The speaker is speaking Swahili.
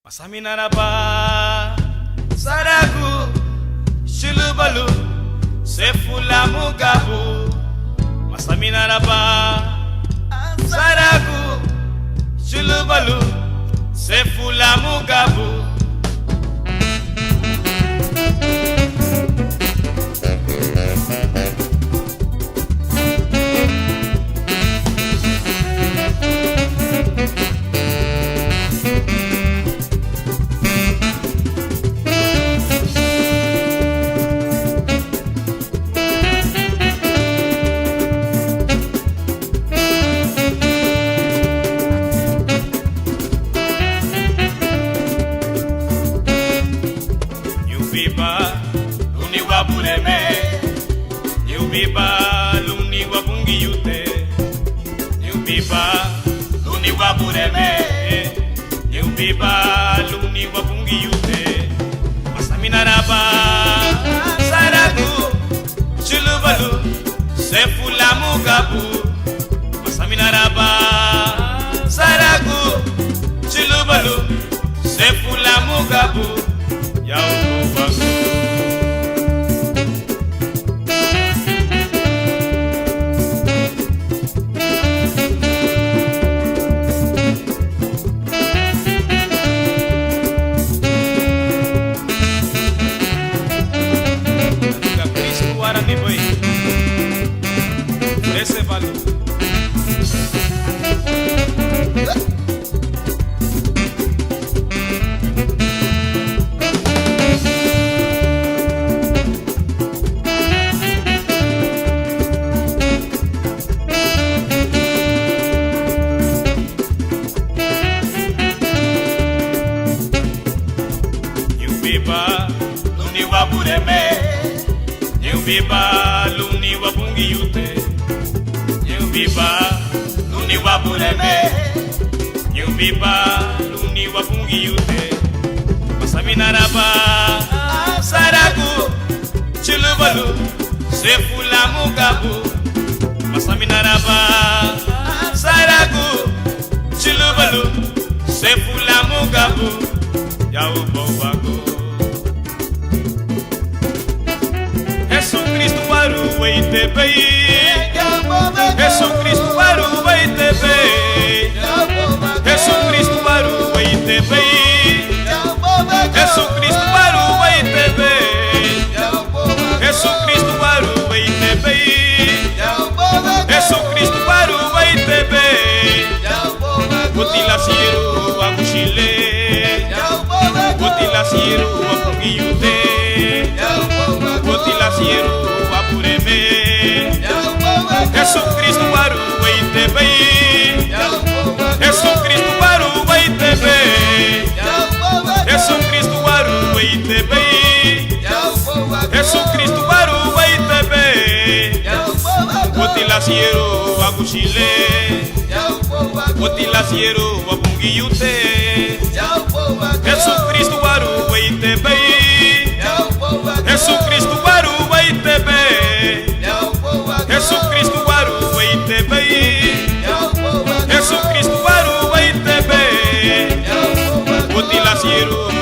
Masaminaraba Saragu Shulubalu Sefula Mugabu Masaminaraba Saragu Shulubalu Sefula Mugabu Luni wa bureme, Yubiba, luni wa bungi yute. Yubiba, luni wa bureme, Yubiba, luni wa bungi yute. Masaminaraba, Saragu, Chulubalu, Sefula Mugabu. Masaminaraba, Saragu, Chulubalu, Sefula Mugabu. Esse valor. Yubiba, luni wa bureme, Yubiba, luni wa bungi yute. Yubiba, luni wa bureme, Yubiba, luni wa bungi yute. Masaminaraba, Saragu, Chulubalu, Sefula Mugabu. Masaminaraba, Saragu, Chulubalu, Sefula Mugabu. Yau Bobago. Jesus Cristo para o ITB. Jesus Cristo para o ITB. Jesus Cristo para o ITB. Jesus Cristo para o ITB. Jesus Cristo para o ITB. Jesus Cristo para o ITB. Mutilaciero a mochile. Mutilaciero a punguiute. Mutilaciero a pureme. Jesus Cristo para o ITB. Jesus Cristo para o ITB. Jesus Cristo para o ITB. Jesus Cristo para o ITB. Mutilaciero a mochile. Mutilaciero a punguiute. Jesus Cristo para o ITB. Jesus Cristo para o ITB. Jesus Cristo para o ITB. Jesus Cristo para o ITB. Mutilaciero